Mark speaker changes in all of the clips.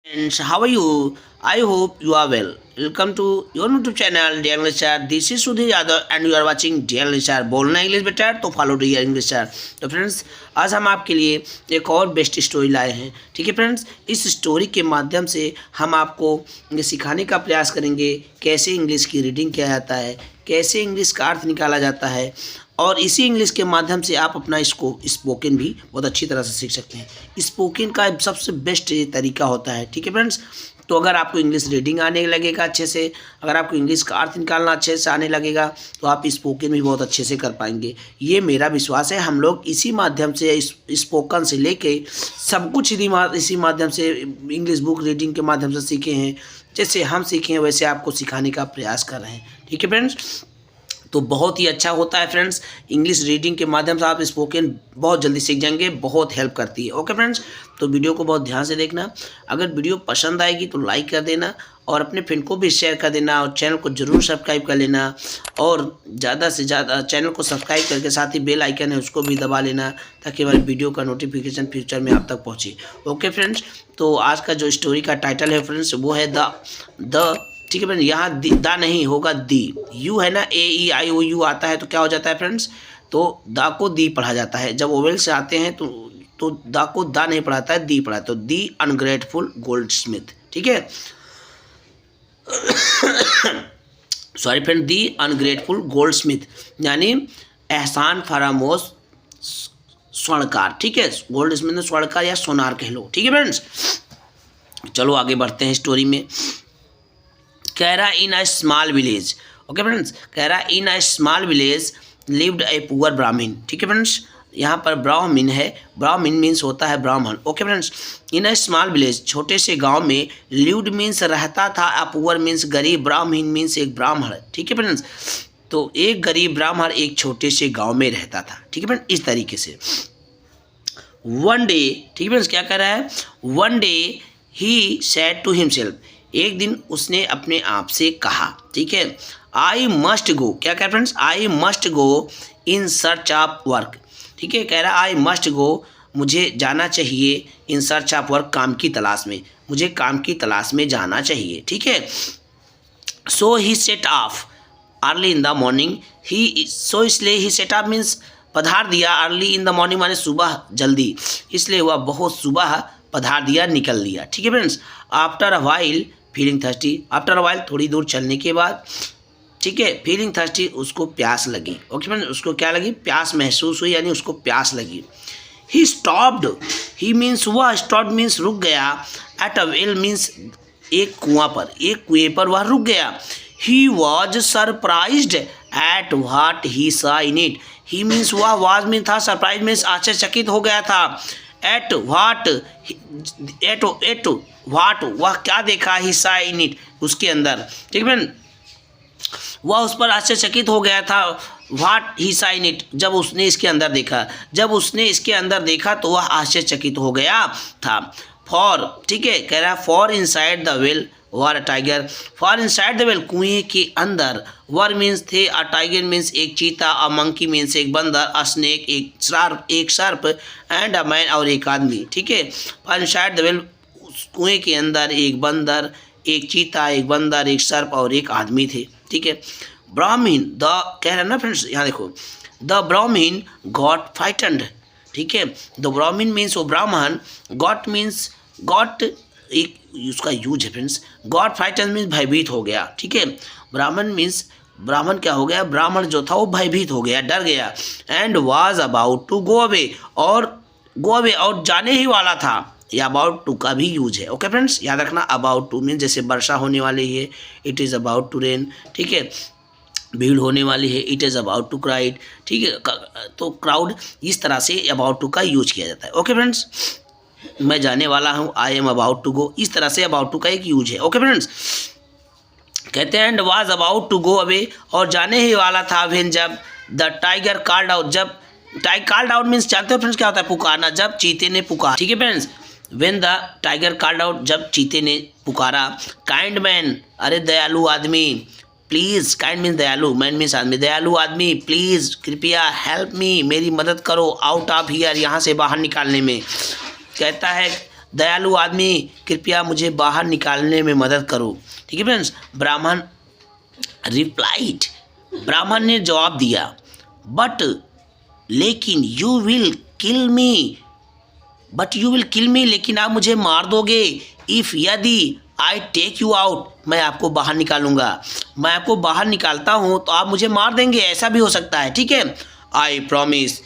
Speaker 1: Friends, how are you? I hope you are well. Welcome to your YouTube channel Dear English Sir. This is Sudhir Yadav and you are watching Dear English Sir. बोलना English बेटा तो follow dear English sir. तो friends, आज हम आपके लिए एक और बेस्ट स्टोरी लाए हैं। ठीक है फ्रेंड्स, इस स्टोरी के माध्यम से हम आपको ये सिखाने का प्रयास करेंगे कैसे इंग्लिश की रीडिंग किया जाता है, कैसे इंग्लिश का अर्थ निकाला जाता है, और इसी इंग्लिश के माध्यम से आप अपना इसको स्पोकन भी बहुत अच्छी तरह से सीख सकते हैं। स्पोकन का सबसे बेस्ट तरीका होता है। ठीक है फ्रेंड्स, तो अगर आपको इंग्लिश रीडिंग आने लगेगा अच्छे से, अगर आपको इंग्लिश का अर्थ निकालना अच्छे से आने लगेगा, तो आप स्पोकन भी बहुत अच्छे से कर पाएंगे। ये मेरा विश्वास है। हम लोग इसी माध्यम से स्पोकन से लेके सब कुछ इसी माध्यम से इंग्लिश बुक रीडिंग के माध्यम से सीखे हैं। जैसे हम सीखे हैं वैसे आपको सिखाने का प्रयास कर रहे हैं। ठीक है फ्रेंड्स, तो बहुत ही अच्छा होता है फ्रेंड्स। इंग्लिश रीडिंग के माध्यम से आप स्पोकन बहुत जल्दी सीख जाएंगे, बहुत हेल्प करती है। ओके फ्रेंड्स, तो वीडियो को बहुत ध्यान से देखना। अगर वीडियो पसंद आएगी तो लाइक कर देना और अपने फ्रेंड को भी शेयर कर देना और चैनल को जरूर सब्सक्राइब कर लेना, और ज़्यादा से ज़्यादा चैनल को सब्सक्राइब करके साथ ही बेल आइकन है उसको भी दबा लेना, ताकि हमारी वीडियो का नोटिफिकेशन फ्यूचर में आप तक पहुँचे। ओके फ्रेंड्स, तो आज का जो स्टोरी का टाइटल है फ्रेंड्स वो है द ठीक है फ्रेंड, यहाँ दा नहीं होगा दी। यू है ना, AEIOU आता है तो क्या हो जाता है फ्रेंड्स, तो दा को दी पढ़ा जाता है। जब ओवेल से आते हैं तो दा को दा नहीं पढ़ाता है, दी पढ़ाता है। तो दी अनग्रेटफुल गोल्डस्मिथ। ठीक है सॉरी फ्रेंड, दी अनग्रेटफुल गोल्डस्मिथ यानी एहसान फरामोश स्वर्णकार। ठीक है, गोल्डस्मिथ में स्वर्णकार या सोनार कह लो। ठीक है फ्रेंड्स, चलो आगे बढ़ते हैं स्टोरी में। कह रहा in a small village. Okay friends, कह रहा in a small village lived a poor Brahmin. ठीक है फ्रेंड्स, यहाँ पर ब्राह्मण है, ब्राह्मण मीन्स होता है ब्राह्मण। Okay friends, in a small village छोटे से गांव में, लिव्ड मीन्स रहता था, अ पुअर मीन्स गरीब, ब्राह्मण मीन्स एक ब्राह्मण। ठीक है फ्रेंड्स, तो एक गरीब ब्राह्मण एक छोटे से गाँव में रहता था। ठीक है फ्रेंड्स, इस तरीके से वन डे, ठीक है फ्रेंड्स, क्या कह रहा है, one day he said to himself, एक दिन उसने अपने आप से कहा। ठीक है, आई मस्ट गो, क्या कह friends, I must go in search of work. ठीक है, कह रहा आई मस्ट गो, मुझे जाना चाहिए, इन सर्च ऑफ वर्क, काम की तलाश में, मुझे काम की तलाश में जाना चाहिए। ठीक है, so he set off early in the morning, so इसलिए ही सेट ऑफ मीन्स पधार दिया, अर्ली इन द मॉर्निंग माने सुबह जल्दी, इसलिए वह बहुत सुबह पधार दिया, निकल लिया। ठीक है friends, after a while feeling thirsty, after a while थोड़ी दूर चलने के बाद, ठीक है, फीलिंग थर्स्टी उसको प्यास लगी। ओके फ्रेंड्स, उसको क्या लगी, प्यास महसूस हुई, यानी उसको प्यास लगी। ही स्टॉप्ड, ही मीन्स वह, स्टॉप्ड मीन्स रुक गया, एट अ वेल मीन्स एक कुआं पर, एक कुएं पर वह रुक गया। He was surprised at what he सा इन इट, ही मीन्स वह, वाज मीन था, सरप्राइज मीन्स आश्चर्यचकित हो गया था। एट व्हाट, एट व्हाट, वह क्या देखा, ही सा इन इट, उसके अंदर। ठीक है, वह उस पर आश्चर्यचकित हो गया था। व्हाट ही सा इन इट, जब उसने इसके अंदर देखा, जब उसने इसके अंदर देखा तो वह आश्चर्यचकित हो गया था। फॉर, ठीक है, कह रहा for inside the well were a tiger, for inside the well, कुएं के अंदर, वर मीन्स थे, अ टाइगर मीन्स एक चीता, अ मंकी मीन्स एक बंदर, अ स्नेक एक सर्प, एंड अ मैन और एक आदमी। ठीक है, फॉर इनसाइड द वेल, कुएं के अंदर एक बंदर, एक चीता, एक बंदर, एक सर्प और एक आदमी थे। ठीक है, ब्राह्मण, द कह रहा है ना फ्रेंड्स, यहाँ देखो, द ब्राह्मण गॉट फ्राइटन्ड। ठीक है, द ब्राह्मण मीन्स वो ब्राह्मण, गॉट मीन्स गॉट एक उसका यूज है फ्रेंड्स, गॉट फ्राइटन मीन्स भयभीत हो गया। ठीक है, ब्राह्मण मीन्स ब्राह्मण क्या हो गया, ब्राह्मण जो था वो भयभीत हो गया, डर गया। And was about to go away, और गो अवे और जाने ही वाला था, या अबाउट टू का भी यूज है। ओके फ्रेंड्स, याद रखना, अबाउट टू मीन्स जैसे वर्षा होने वाली है, it is about to rain. ठीक है, भीड़ होने वाली है, it is about to crowd. ठीक है, तो क्राउड, इस तरह से अबाउट टू का यूज किया जाता है। ओके फ्रेंड्स, मैं जाने वाला हूँ, I am about to go, इस तरह से अबाउट टू का एक यूज है। ओके फ्रेंड्स, कहते हैं and was about to go away, और जाने ही वाला था, व्हेन जब, द टाइगर कॉल्ड आउट, जब कॉल्ड आउट मीन्स जानते हो फ्रेंड्स क्या होता है, पुकारना, जब चीते ने पुकारा। ठीक है friends, when the tiger called out, जब चीते ने पुकारा। काइंड मैन, अरे दयालु आदमी, प्लीज़, काइंड मीन्स दयालु, मैन मीन्स आदमी, दयालु आदमी, प्लीज़ कृपया, हेल्प मी, मेरी मदद करो, आउट ऑफ हियर, यहाँ से बाहर निकालने में। कहता है दयालु आदमी, कृपया मुझे बाहर निकालने में मदद करो। ठीक है फ्रेंड्स। ब्राह्मण रिप्लाइड, ब्राह्मण ने जवाब दिया, बट लेकिन you will kill me, but you will kill me, लेकिन आप मुझे मार दोगे। इफ़ यदि आई टेक यू आउट, मैं आपको बाहर निकालूंगा, मैं आपको बाहर निकालता हूँ तो आप मुझे मार देंगे, ऐसा भी हो सकता है। ठीक है। आई प्रॉमिस,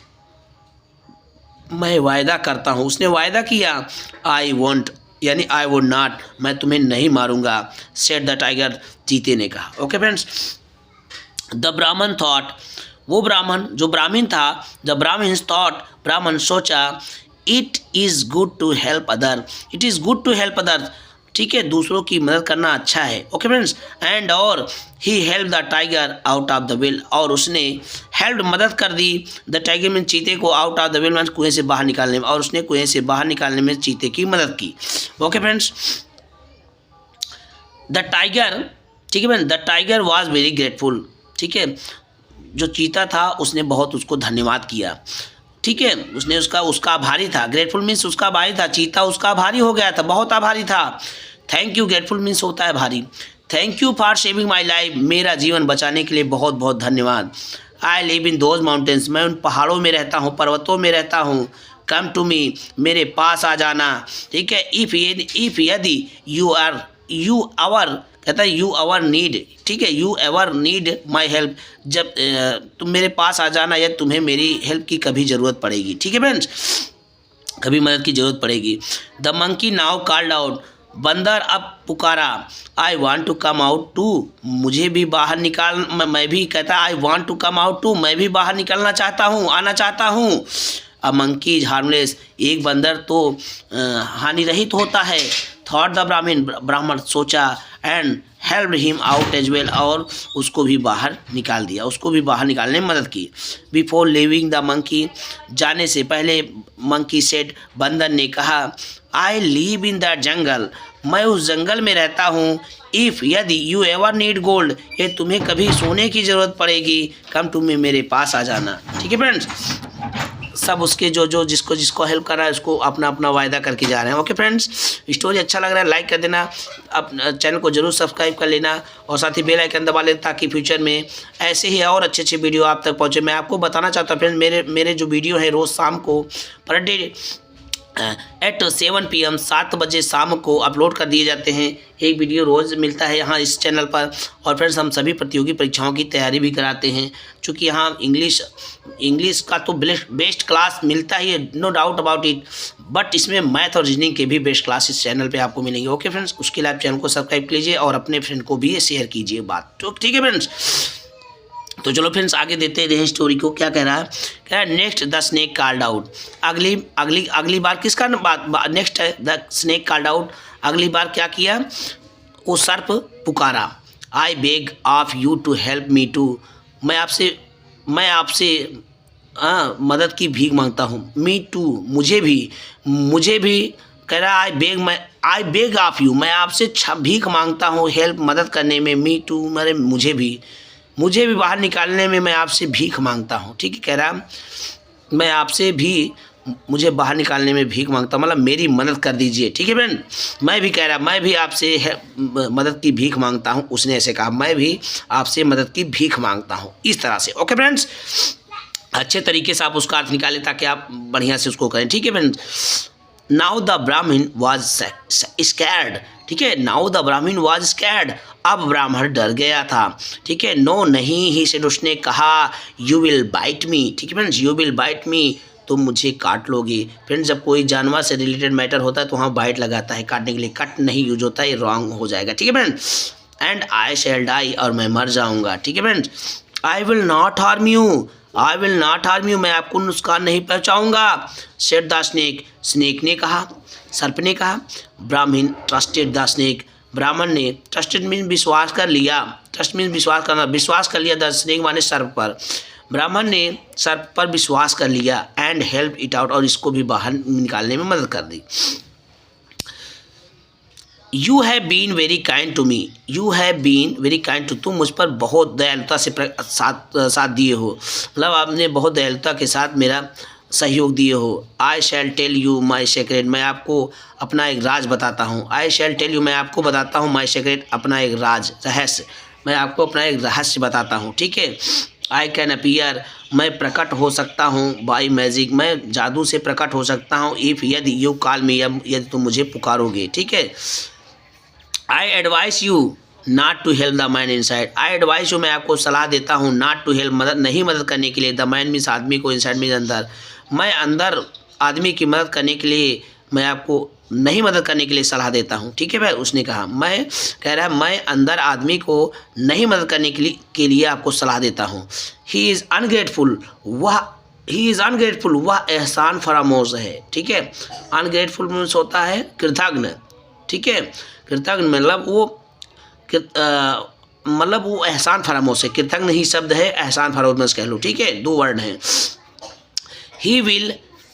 Speaker 1: मैं वायदा करता हूँ, उसने वायदा किया। आई वॉन्ट यानी आई वुड नॉट, मैं तुम्हें नहीं मारूंगा। सेड द टाइगर, चीते ने कहा। Okay friends. द ब्राह्मण थॉट, वो ब्राह्मण जो ब्राह्मण था, द ब्राह्मण थॉट, ब्राह्मण सोचा, it is good to help other, it is good to help other, ठीक है, दूसरों की मदद करना अच्छा है। Okay friends. एंड और he help the tiger out of the well, और उसने हेल्प मदद कर दी द टाइगर में, चीते को, आउट ऑफ द वेल में, कुएं से बाहर निकालने में, और उसने कुएं से बाहर निकालने में चीते की मदद की। Okay friends. द टाइगर, ठीक है friend, the tiger was very grateful, ठीक है, जो चीता था उसने बहुत उसको धन्यवाद किया। ठीक है, उसने उसका आभारी था। ग्रेटफुल मीन्स उसका आभारी था, चीता उसका आभारी हो गया था, बहुत आभारी था। थैंक यू, ग्रेटफुल मीन्स होता है आभारी। Thank you for saving my life, मेरा जीवन बचाने के लिए बहुत बहुत धन्यवाद। I live in those mountains, मैं उन पहाड़ों में रहता हूँ, पर्वतों में रहता हूँ। कम टू मी, मेरे पास आ जाना। ठीक है। इफ़ यदि यू आवर, कहता है यू आवर नीड, ठीक है, you ever need my help, जब तुम मेरे पास आ जाना या तुम्हें मेरी हेल्प की कभी ज़रूरत पड़ेगी। ठीक है फ्रेंड्स, कभी मदद की ज़रूरत पड़ेगी। The monkey now called out, बंदर अब पुकारा। I want to come out too, मुझे भी बाहर निकाल, मैं भी, कहता I want to come out too, मैं भी बाहर निकलना चाहता हूँ, आना चाहता हूँ। अ मंकी इज हार्मलेस, एक बंदर तो हानि रहित होता है। थॉट द ब्राह्मण, ब्राह्मण सोचा। And help him out as well, और उसको भी बाहर निकाल दिया, उसको भी बाहर निकालने में मदद की। बिफोर लिविंग द मंकी, जाने से पहले मंकी सेड, बंदर ने कहा, I live in the jungle, मैं उस जंगल में रहता हूँ। इफ़ यदि यू एवर नीड गोल्ड, ये तुम्हें कभी सोने की ज़रूरत पड़ेगी, कम टू मी, मेरे पास आ जाना। ठीक है फ्रेंड्स, सब उसके जो जिसको हेल्प कर रहा है उसको अपना अपना वायदा करके जा रहे हैं। ओके फ्रेंड्स, स्टोरी अच्छा लग रहा है लाइक कर देना, अब चैनल को जरूर सब्सक्राइब कर लेना, और साथ ही बेल आइकन दबा लेना, ताकि फ्यूचर में ऐसे ही और अच्छे अच्छे वीडियो आप तक पहुंचे। मैं आपको बताना चाहता हूँ फ्रेंड्स, मेरे जो वीडियो है रोज़ शाम को पर डे एट 7 PM 7 बजे शाम को अपलोड कर दिए जाते हैं। एक वीडियो रोज़ मिलता है यहाँ इस चैनल पर। और फ्रेंड्स, हम सभी प्रतियोगी परीक्षाओं की तैयारी भी कराते हैं, चूँकि यहाँ इंग्लिश का तो बेस्ट क्लास मिलता ही है, no doubt about it, but इसमें मैथ और रीजनिंग के भी बेस्ट क्लास इस चैनल पे आपको मिलेंगे। ओके फ्रेंड्स, उसके लिए आप चैनल को सब्सक्राइब कीजिए और अपने फ्रेंड को भी शेयर कीजिए बात, तो ठीक है फ्रेंड्स। तो चलो फ्रेंड्स, आगे देते रहे स्टोरी को। क्या कह रहा है, कह रहा है next the snake called out, अगली बार किसका नेक्स्ट है, द स्नेक कॉल्ड आउट, अगली बार क्या किया, वो सर्प पुकारा। I beg of you to help me too, मैं आपसे मदद की भीख मांगता हूँ। मी टू, मुझे भी कह रहा है आई बेग ऑफ यू, मैं आपसे भीख मांगता हूँ हेल्प, मदद करने में। मी टू मेरे मुझे भी बाहर निकालने में मैं आपसे भीख मांगता हूँ। ठीक है, कह रहा मैं आपसे भी मुझे बाहर निकालने में भीख मांगता हूँ, मतलब मेरी मदद कर दीजिए। ठीक है फ्रेंड, मैं भी कह रहा मैं भी आपसे मदद की भीख मांगता हूँ, उसने ऐसे कहा, मैं भी आपसे मदद की भीख मांगता हूँ, इस तरह से। ओके फ्रेंड्स, अच्छे तरीके से आप उसका अर्थ निकालें ताकि आप बढ़िया से उसको करें। ठीक है friends. Now the Brahmin was scared, ठीक है, now the Brahmin was scared, अब ब्राह्मण डर गया था। ठीक है, नो नहीं, ही सेड, उसने कहा, यू विल बाइट मी, ठीक है friends, you will bite me, तुम मुझे काट लोगे। फ्रेंड्स, जब कोई जानवर से रिलेटेड मैटर होता है तो वहाँ बाइट लगाता है, काटने के लिए, कट नहीं यूज होता है, ये रॉन्ग हो जाएगा। ठीक है friends. And I shall die, और मैं मर जाऊँगा। ठीक है friends. I will not harm you, I will not harm you, मैं आपको नुकसान नहीं पहुँचाऊँगा। सेड द स्नेक, स्नेक ने कहा, सर्प ने कहा। ब्राह्मण ट्रस्टेड द स्नेक, ब्राह्मण ने, ट्रस्टेड मीन विश्वास कर लिया, ट्रस्ट मीन विश्वास करना, विश्वास कर लिया द स्नेक माने सर्प पर, ब्राह्मण ने सर्प पर विश्वास कर लिया। एंड हेल्प इट आउट, और इसको भी बाहर निकालने में मदद कर दी। You have been very kind to me, you have been very kind to, तुम मुझ पर बहुत दयालुता से साथ दिए हो, मतलब आपने बहुत दयालुता के साथ मेरा सहयोग दिए हो। आई शैल टेल यू माई सेक्रेट, मैं आपको अपना एक राज बताता हूँ। आई शैल टेल यू, मैं आपको बताता हूँ, माई सेक्रेट, अपना एक राज, रहस्य, मैं आपको अपना एक रहस्य बताता हूँ, ठीक है। आई कैन अपीयर, मैं प्रकट हो सकता हूँ, बाई मैजिक, मैं जादू से प्रकट हो सकता हूँ, इफ़, यदि, यू कॉल मी, यदि तुम मुझे पुकारोगे, ठीक है। I advise you not to help the man inside, I advise you, मैं आपको सलाह देता हूँ, नॉट टू हेल्प, मदद नहीं, मदद करने के लिए, द मैन मीन्स आदमी को, इनसाइड मीन्स अंदर, मैं अंदर आदमी की मदद करने के लिए मैं आपको नहीं मदद करने के लिए सलाह देता हूँ, ठीक है भाई। उसने कहा, मैं कह रहा है मैं अंदर आदमी को नहीं मदद करने के लिए आपको सलाह देता हूँ। ही इज़ अनग्रेटफुल, वह एहसान फरामोश है, ठीक है। अनग्रेटफुल मीन्स होता है कृतज्ञ, ठीक है। कृतज्ञ मतलब वो एहसान फरामोश है, कृतज्ञ ही शब्द है, एहसान फरामोश कह लो, ठीक है, दो वर्ड हैं। ही विल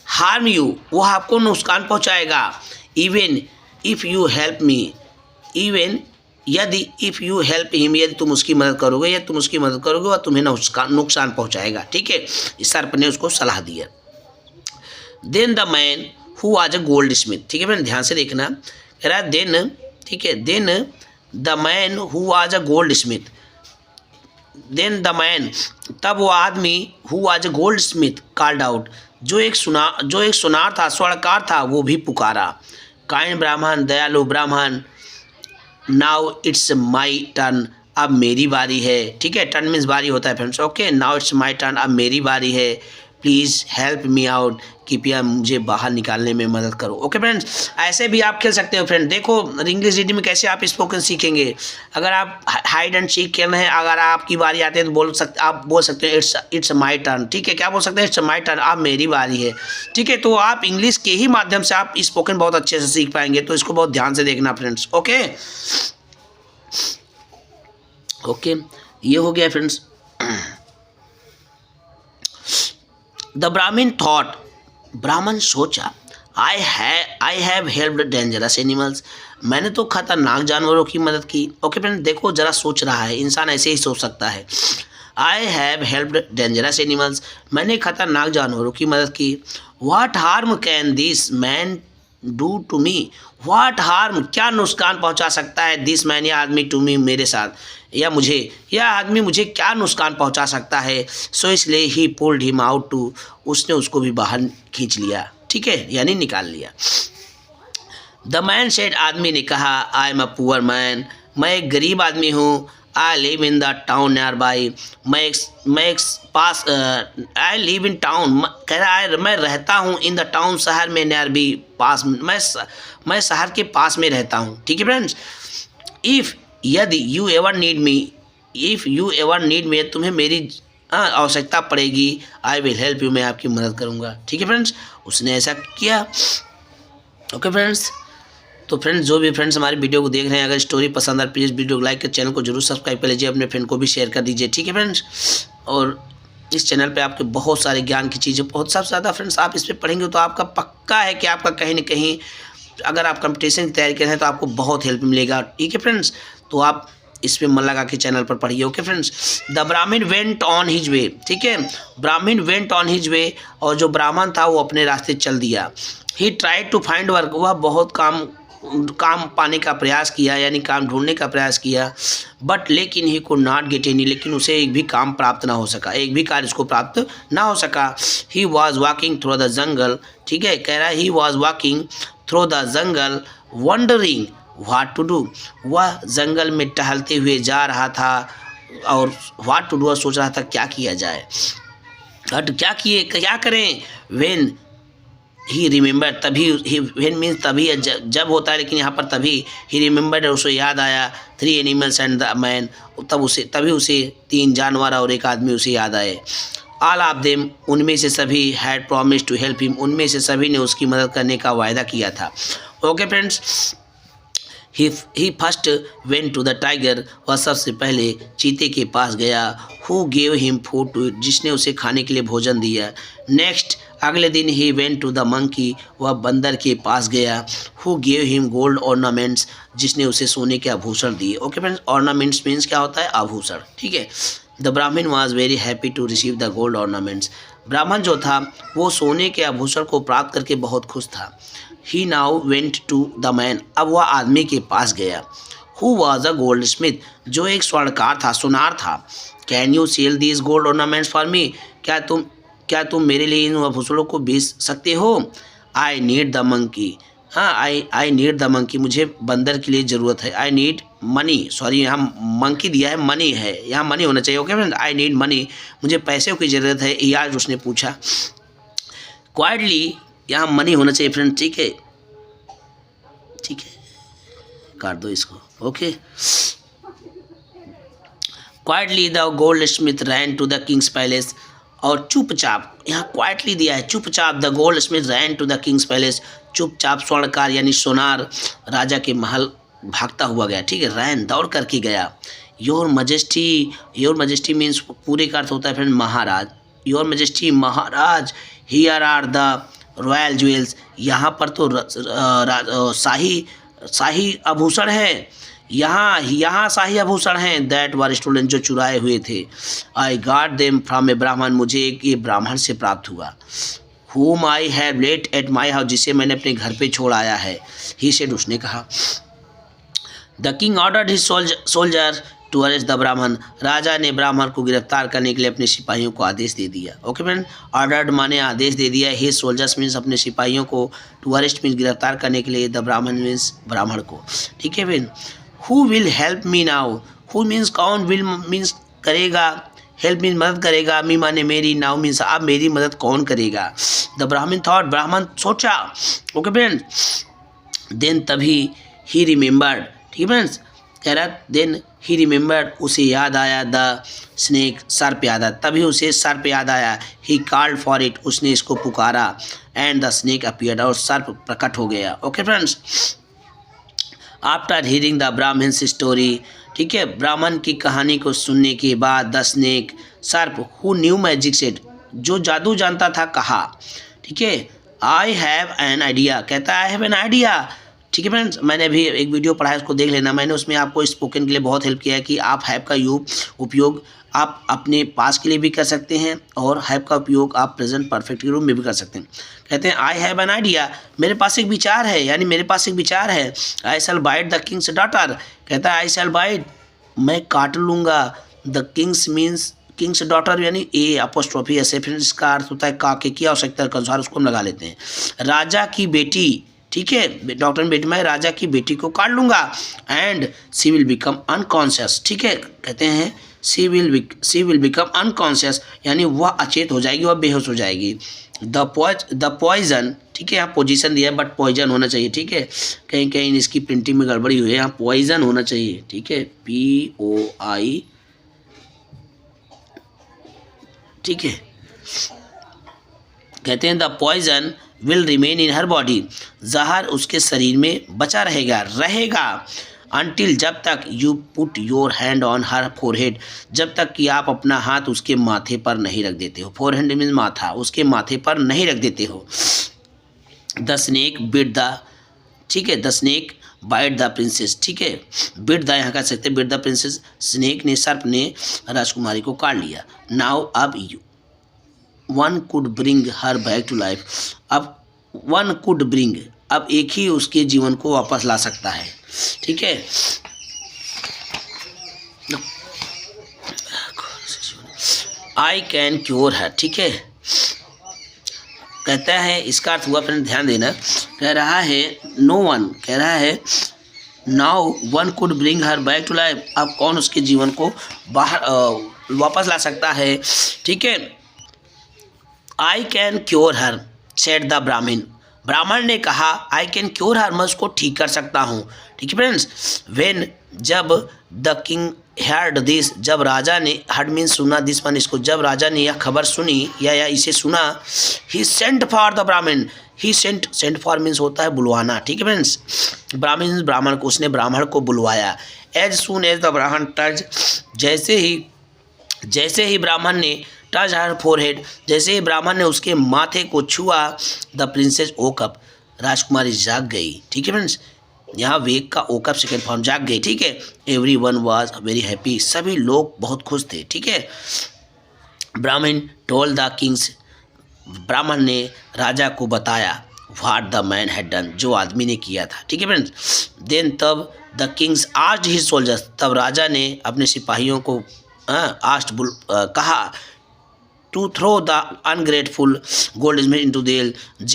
Speaker 1: हार्म यू, वो आपको नुकसान पहुंचाएगा, even if you help me, even यदि, इफ़ यू हेल्प हिम, यदि तुम उसकी मदद करोगे, या तुम उसकी मदद करोगे और तुम्हें नुकसान पहुंचाएगा, ठीक है। इस सर्प ने उसको सलाह दिया। Then the man who was a goldsmith, ठीक है मैंने ध्यान से देखना, कह रहा है देन, ठीक है, then the man who was a goldsmith, then the man, तब वो आदमी, who was a goldsmith called out, जो एक सुनार था, स्वर्णकार था, वो भी पुकारा। काइंड ब्राह्मण, दयालु ब्राह्मण, नाउ इट्स माई टर्न, अब मेरी बारी है, ठीक है। टर्न मीन्स बारी होता है friends, okay. Now it's my turn, अब मेरी बारी है, प्लीज़ हेल्प मी आउट, कृपया मुझे बाहर निकालने में मदद करो, ओके फ्रेंड्स। ऐसे भी आप खेल सकते हो फ्रेंड। देखो इंग्लिश रीडिंग में कैसे आप स्पोकन सीखेंगे। अगर आप हाइड एंड सीक खेल रहे हैं, अगर आपकी बारी आती है तो आप बोल सकते हैं इट्स माई टर्न, ठीक है। क्या बोल सकते हैं? इट्स माई टर्न, अब मेरी बारी है, ठीक है। तो आप इंग्लिश के ही माध्यम से आप स्पोकन बहुत अच्छे से सीख पाएंगे, तो इसको बहुत ध्यान से देखना फ्रेंड्स, ओके। ओके, ये हो गया फ्रेंड्स। द ब्राह्मण थॉट, ब्राह्मण सोचा, आई हैव हेल्प्ड डेंजरस एनिमल्स, मैंने तो खतरनाक जानवरों की मदद की, ओके फ्रेंड। देखो जरा सोच रहा है इंसान, ऐसे ही सोच सकता है। I have helped dangerous animals, मैंने खतरनाक जानवरों की मदद की। What harm can this man do to me, what harm, क्या नुकसान पहुंचा सकता है दिस मैन, या आदमी, टू मी, मेरे साथ, या मुझे, या आदमी मुझे क्या नुकसान पहुंचा सकता है। सो इसलिए he pulled him out too, उसने उसको भी बाहर खींच लिया, ठीक है, यानी निकाल लिया। द मैन सेड, आदमी ने कहा, I am a poor man, मैं एक गरीब आदमी हूँ। I live in the town near by, मैं एक पास, आई लिव इन टाउन, कह रहा है मैं रहता हूँ इन द टाउन, शहर में, नियर बी, पास, मैं शहर के पास में रहता हूँ, ठीक है फ्रेंड्स। इफ़, यदि, you ever need me, if you ever need me, तुम्हें मेरी आवश्यकता पड़ेगी, आई विल हेल्प यू, मैं आपकी मदद करूँगा, ठीक है फ्रेंड्स। उसने ऐसा किया, ओके फ्रेंड्स। तो फ्रेंड्स, जो भी फ्रेंड्स हमारी वीडियो को देख रहे हैं, अगर स्टोरी पसंद आए प्लीज़ वीडियो को लाइक कर, चैनल को जरूर सब्सक्राइब कर लीजिए, अपने फ्रेंड को भी शेयर कर दीजिए, ठीक है फ्रेंड्स। और इस चैनल पे आपके बहुत सारे ज्ञान की चीज़ें, बहुत सबसे ज़्यादा फ्रेंड्स आप इस पर पढ़ेंगे तो आपका पक्का है कि आपका कहीं ना कहीं, अगर आप कंपटीशन की तैयारी कर रहे हैं तो आपको बहुत हेल्प मिलेगा, ठीक है फ्रेंड्स। तो आप इस पर मन लगा के चैनल पर पढ़िए, ओके फ्रेंड्स। द ब्राह्मण वेंट ऑन हिज वे, ठीक है, ब्राह्मण वेंट ऑन हिज वे, और जो ब्राह्मण था वो अपने रास्ते चल दिया। He tried to find work, वह बहुत काम पाने का प्रयास किया, यानी काम ढूंढने का प्रयास किया। बट लेकिन he could not get any, लेकिन उसे एक भी काम प्राप्त ना हो सका, एक भी कार्य उसको प्राप्त ना हो सका। He was walking through the jungle, ठीक है, कह रहा है he was walking through the jungle wondering what to do, वह जंगल में टहलते हुए जा रहा था और व्हाट टू डू, सोच रहा था क्या किया जाए, क्या करें। व्हेन ही रिमेंबर, तभी, व्हेन मीन्स तभी, जब होता है, लेकिन यहाँ पर तभी, ही रिमेंबर्ड, उसे याद आया, 3 एनिमल्स एंड द मैन, तभी उसे 3 जानवर और एक आदमी उसे याद आए। ऑल ऑफ देम, उनमें से सभी, had promise to help him, उनमें से सभी ने उसकी मदद करने का वायदा किया था, okay friends. He first went to the tiger, वह सबसे पहले चीते के पास गया। Who gave him food to eat, जिसने उसे खाने के लिए भोजन दिया। नेक्स्ट, अगले दिन he went to the monkey, वह बंदर के पास गया। Who gave him gold ornaments, जिसने उसे सोने के आभूषण दिए, ओके फ्रेंड्स। ऑर्नामेंट्स मीन्स क्या होता है? आभूषण, ठीक है। The Brahmin was very happy to receive the gold ornaments. ब्राह्मण जो था वो सोने के आभूषण को प्राप्त करके बहुत खुश था। He now went to the man, अब वह आदमी के पास गया। Who was a goldsmith, जो एक स्वर्णकार था, सुनार था। Can you sell these gold ornaments for me, क्या तुम मेरे लिए इन आभूषणों को बेच सकते हो? आई नीड द मंकी, हाँ आई नीड द मंकी, मुझे बंदर के लिए ज़रूरत है। आई नीड मनी, सॉरी यहाँ मंकी दिया है, मनी है, यहाँ मनी होना चाहिए। Okay friend, I need money, मुझे पैसे की ज़रूरत है, ये आज उसने पूछा। क्वाइटली यहाँ मनी होना चाहिए फ्रेंड, ठीक है, ठीक है, काट दो इसको। Okay, quietly the goldsmith ran to the king's palace, और चुपचाप, यहाँ क्वाइटली दिया है, चुपचाप the goldsmith ran to the king's palace, चुपचाप स्वर्णकार यानी सोनार राजा के महल भागता हुआ गया, ठीक है, रैन दौड़ करके गया। योर मजेस्टी मीन्स पूरे का अर्थ होता है फ्रेंड महाराज। योर मजेस्टी महाराज, here are the royal jewels, यहाँ पर तो शाही आभूषण है, यहाँ शाही आभूषण हैं। दैट वर स्टोलन, जो चुराए हुए थे। आई गॉट देम फ्रॉम ए ब्राह्मण, मुझे ये ब्राह्मण से प्राप्त हुआ। whom I have left at my house, जिसे मैंने अपने घर पे छोड़ आया है। He said, उसने कहा। The king ordered his soldier to arrest the ब्राह्मण, राजा ने ब्राह्मण को गिरफ्तार करने के लिए अपने सिपाहियों को आदेश दे दिया। ओके फ्रेंड, ऑर्डर्ड माने आदेश दे दिया, his soldiers मीन्स अपने सिपाहियों को, to arrest मीन्स गिरफ्तार करने के लिए, the ब्राह्मण मीन्स ब्राह्मण को, ठीक है friend. Who will help me now, who means कौन, will मीन्स करेगा, हेल्प मीन मदद करेगा, मी माने मेरी, नाउ मीन्स अब मेरी मदद कौन करेगा। द ब्राह्मण थॉट, ब्राह्मण सोचा। ओके फ्रेंड, देन तभी ही रिमेंबर्ड, ठीक है फ्रेंड्स, कह रहा देन ही रिमेंबर्ड, उसे याद आया, द स्नेक, सर्प याद आया, तभी उसे सर्प याद आया। ही कॉल्ड फॉर इट, उसने इसको पुकारा, एंड द स्नेक अपीयर्ड, और सर्प प्रकट हो गया। Okay friends, after hearing the Brahmin's story, ठीक है, ब्राह्मण की कहानी को सुनने के बाद, द स्नेक, सर्प, हु न्यू मैजिक सेड, जो जादू जानता था, कहा, ठीक है, आई हैव एन आइडिया, कहता है आई हैव एन आइडिया, ठीक है फ्रेंड्स। मैंने अभी एक वीडियो पढ़ा है, उसको देख लेना, मैंने उसमें आपको स्पोकन के लिए बहुत हेल्प किया है कि आप हैव का उपयोग आप अपने पास के लिए भी कर सकते हैं, और हैव का उपयोग आप प्रेजेंट परफेक्ट के रूप में भी कर सकते हैं। कहते हैं आई हैव एन आइडिया, मेरे पास एक विचार है, यानी मेरे पास एक विचार है। आई शैल बाइट द किंग्स डॉटर, कहता है आई शैल बाइट, मैं काट लूँगा, the Kings means Kings daughter, यानी ए अपोस्ट्रोफी ऐसे, फिर इसका अर्थ होता है काके की आवश्यकता के अनुसार उसको हम लगा लेते हैं। राजा की बेटी, ठीक है, डॉक्टर ने बेटी, मैं राजा की बेटी को काट लूँगा, and she will become unconscious, ठीक है, कहते हैं सी विल बिकम अनकॉन्शियस, यानी वह अचेत हो जाएगी, वह बेहोश हो जाएगी। द पॉइजन, ठीक है, यहाँ पोजीशन दिया है बट पॉइजन होना चाहिए, ठीक है, कहीं कहीं इसकी प्रिंटिंग में गड़बड़ी हुई है, यहाँ पॉइजन होना चाहिए, ठीक है, POI, ठीक है, कहते हैं the poison will remain in her body, जहर उसके शरीर में बचा रहेगा अनटिल, जब तक you put your hand on her forehead, जब तक कि आप अपना हाथ उसके माथे पर नहीं रख देते हो। फोरहेड मीन्स माथा, उसके माथे पर नहीं रख देते हो। द स्नेक बिट द, ठीक है, the snake bit the princess, ठीक है, बिट द यहाँ कह सकते बिट द प्रिंसेस, स्नेक ने, सर्प ने राजकुमारी को काट लिया। नाउ अब one could bring her back to life, अब वन कुड ब्रिंग, अब एक ही उसके जीवन को वापस ला सकता है, ठीक है। आई कैन क्योर हर, ठीक है, कहता है, इसका अर्थ हुआ, फ्रेंड ध्यान देना, कह रहा है नो वन, कह रहा है now one could bring her back to life, अब कौन उसके जीवन को बाहर वापस ला सकता है, ठीक है। I can cure her said the Brahmin, ब्राह्मण ने कहा आई कैन क्योर हर, मैं उसको ठीक कर सकता हूँ, ठीक है फ्रेंड्स। व्हेन, जब द किंग हर्ड दिस, जब राजा ने, हर्ड मीन्स सुना, दिस मीन इसको, जब राजा ने यह खबर सुनी या इसे सुना, ही सेंट फॉर द ब्राह्मण, ही सेंट फॉर मीन्स होता है बुलवाना, ठीक है फ्रेंड्स, ब्राह्मण ब्राह्मण को, उसने ब्राह्मण को बुलवाया। एज सून एज द ब्राह्मण टच, जैसे ही ब्राह्मण ने टच हर फोरहेड, जैसे ही ब्राह्मण ने उसके माथे को छुआ, द प्रिंसेस वोक अप, राजकुमारी जाग गई, ठीक है फ्रेंड्स। यहाँ वेक का ओकअप सेकेंड फॉर्म, जाग गए, ठीक है। Every one was very happy, सभी लोग बहुत खुश थे, ठीक है। ब्राह्मण टोल द किंग्स, ब्राह्मण ने राजा को बताया what the man had done, जो आदमी ने किया था, ठीक है फ्रेंड्स। देन तब the king's asked his soldiers, तब राजा ने अपने सिपाहियों को कहा to throw the ungrateful goldsmith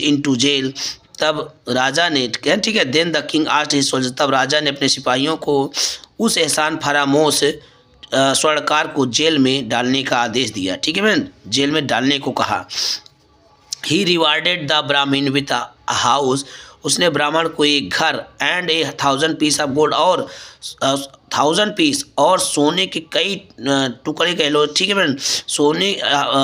Speaker 1: into jail, तब राजा ने, ठीक है। Then the king asked his soldiers, तब राजा ने अपने सिपाहियों को उस एहसान फरामोश स्वर्णकार को जेल में डालने का आदेश दिया, ठीक है फ्रेंड, जेल में डालने को कहा। ही रिवार्डेड द ब्राह्मण विथ अ हाउस, उसने ब्राह्मण को एक घर एंड 1,000 पीस ऑफ गोल्ड, और 1,000 पीस और सोने के कई टुकड़े कह लो, ठीक है फ्रेंड,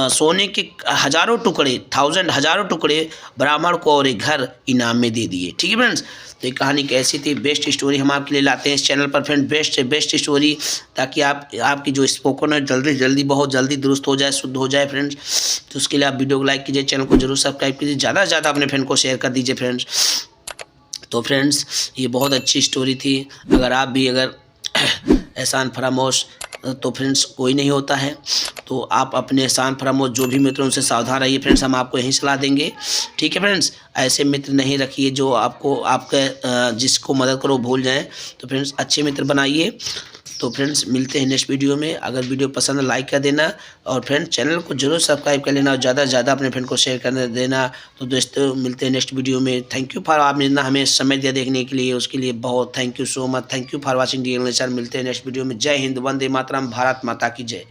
Speaker 1: सोने के हजारों टुकड़े, हजारों टुकड़े ब्राह्मण को और एक घर इनाम में दे दिए, ठीक है फ्रेंड्स। तो ये कहानी कैसी थी, बेस्ट स्टोरी हम आपके लिए लाते हैं इस चैनल पर फ्रेंड, बेस्ट से बेस्ट स्टोरी, ताकि आपकी जो स्पोकन है जल्दी बहुत जल्दी दुरुस्त हो जाए, शुद्ध हो जाए फ्रेंड्स। तो उसके लिए आप वीडियो को लाइक कीजिए, चैनल को जरूर सब्सक्राइब कीजिए, ज़्यादा से ज़्यादा अपने फ्रेंड को शेयर कर दीजिए फ्रेंड्स। तो फ्रेंड्स ये बहुत अच्छी स्टोरी थी, अगर आप भी एहसान फरामोश, तो फ्रेंड्स कोई नहीं होता है, तो आप अपने एहसान फरामोश जो भी मित्र उनसे सावधान रहिए फ्रेंड्स, हम आपको यही सलाह देंगे, ठीक है फ्रेंड्स। ऐसे मित्र नहीं रखिए जो आपके जिसको मदद करो भूल जाएं, तो फ्रेंड्स अच्छे मित्र बनाइए। तो फ्रेंड्स मिलते हैं नेक्स्ट वीडियो में, अगर वीडियो पसंद है लाइक कर देना, और फ्रेंड्स चैनल को जरूर सब्सक्राइब कर लेना, और ज़्यादा से ज़्यादा अपने फ्रेंड को शेयर कर देना। तो दोस्तों मिलते हैं नेक्स्ट वीडियो में, थैंक यू फॉर आपने इतना हमें समय दिया देखने के लिए, उसके लिए बहुत thank you so much, thank you for watching dear nation. मिलते हैं नेक्स्ट वीडियो में, जय हिंद, वंदे मातरम, भारत माता की जय।